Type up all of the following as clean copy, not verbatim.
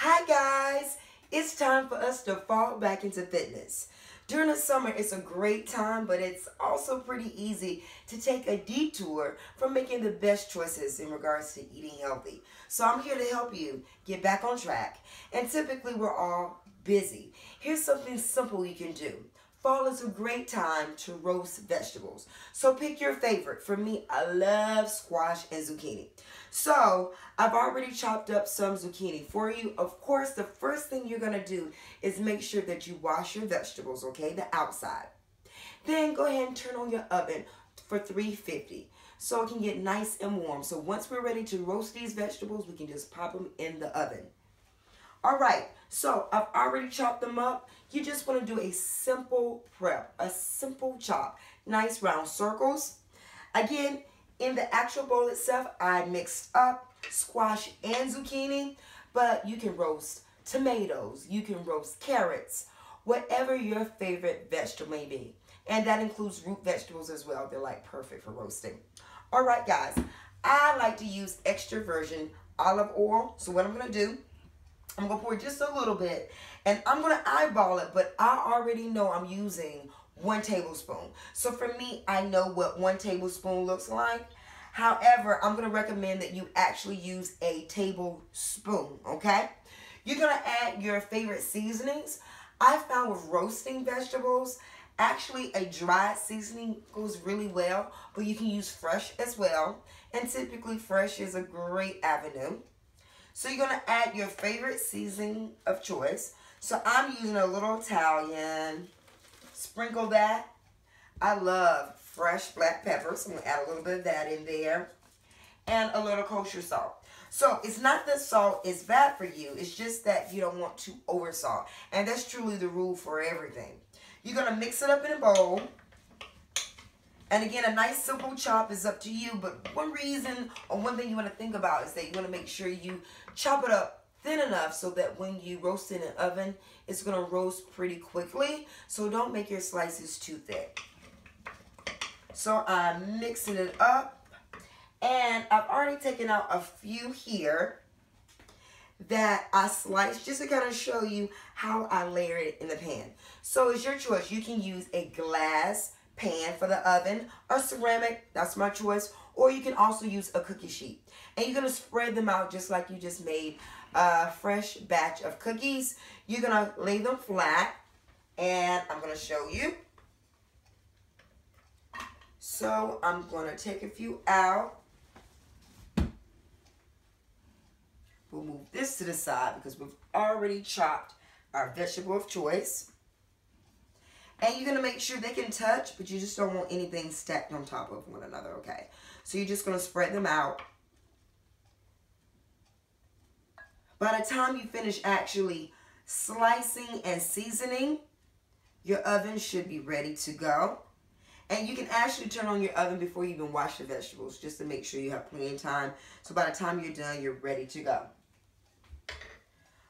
Hi guys, it's time for us to fall back into fitness. During the summer, it's a great time, but it's also pretty easy to take a detour from making the best choices in regards to eating healthy. So I'm here to help you get back on track. And typically we're all busy. Here's something simple you can do. Fall is a great time to roast vegetables. So pick your favorite. For me, I love squash and zucchini. So I've already chopped up some zucchini for you. Of course, the first thing you're going to do is make sure that you wash your vegetables, okay, the outside. Then go ahead and turn on your oven for 350 so it can get nice and warm. So once we're ready to roast these vegetables, we can just pop them in the oven. All right, so I've already chopped them up. You just want to do a simple prep, a simple chop. Nice round circles. Again, in the actual bowl itself, I mixed up squash and zucchini, but you can roast tomatoes, you can roast carrots, whatever your favorite vegetable may be. And that includes root vegetables as well. They're like perfect for roasting. All right, guys, I like to use extra virgin olive oil. So what I'm going to do, I'm going to pour just a little bit, and I'm going to eyeball it, but I already know I'm using 1 tablespoon. So for me, I know what 1 tablespoon looks like. However, I'm going to recommend that you actually use a tablespoon, okay? You're going to add your favorite seasonings. I found with roasting vegetables, actually a dried seasoning goes really well, but you can use fresh as well. And typically fresh is a great avenue. So you're going to add your favorite seasoning of choice. So I'm using a little Italian. Sprinkle that. I love fresh black pepper, so I'm going to add a little bit of that in there. And a little kosher salt. So it's not that salt is bad for you. It's just that you don't want to over salt. And that's truly the rule for everything. You're going to mix it up in a bowl. And again, a nice simple chop is up to you. But one reason or one thing you want to think about is that you want to make sure you chop it up thin enough so that when you roast it in the oven, it's going to roast pretty quickly. So don't make your slices too thick. So I'm mixing it up. And I've already taken out a few here that I sliced just to kind of show you how I layer it in the pan. So it's your choice. You can use a glass pan for the oven or ceramic, that's my choice, or you can also use a cookie sheet. And you're going to spread them out just like you just made a fresh batch of cookies. You're going to lay them flat, and I'm going to show you. So I'm going to take a few out. We'll move this to the side because we've already chopped our vegetable of choice. And you're going to make sure they can touch, but you just don't want anything stacked on top of one another, okay? So you're just going to spread them out. By the time you finish actually slicing and seasoning, your oven should be ready to go. And you can actually turn on your oven before you even wash the vegetables, just to make sure you have plenty of time. So by the time you're done, you're ready to go.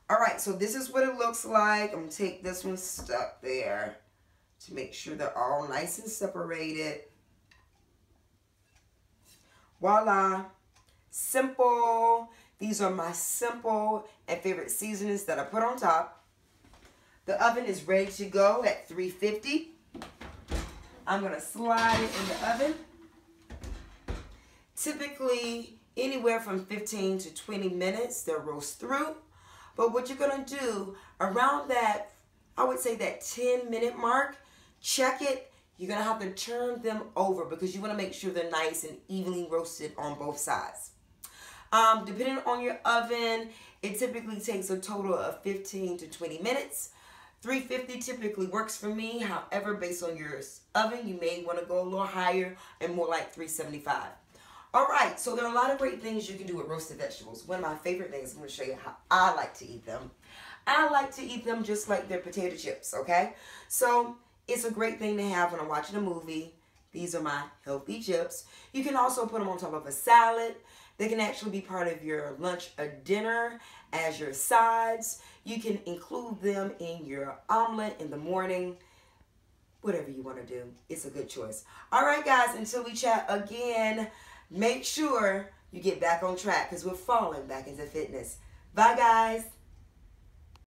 All right, so this is what it looks like. I'm going to take this one stuck there to make sure they're all nice and separated. Voila. Simple. These are my simple and favorite seasonings that I put on top. The oven is ready to go at 350. I'm going to slide it in the oven. Typically, anywhere from 15 to 20 minutes, they'll roast through. But what you're going to do, around that, I would say that 10-minute mark, check it. You're going to have to turn them over because you want to make sure they're nice and evenly roasted on both sides. Depending on your oven, it typically takes a total of 15 to 20 minutes. 350 typically works for me. However, based on your oven, you may want to go a little higher and more like 375. All right, so there are a lot of great things you can do with roasted vegetables. One of my favorite things, I'm going to show you how I like to eat them. I like to eat them just like they're potato chips, okay? So it's a great thing to have when I'm watching a movie. These are my healthy chips. You can also put them on top of a salad. They can actually be part of your lunch or dinner as your sides. You can include them in your omelet in the morning. Whatever you want to do, it's a good choice. All right, guys, until we chat again, make sure you get back on track because we're falling back into fitness. Bye, guys.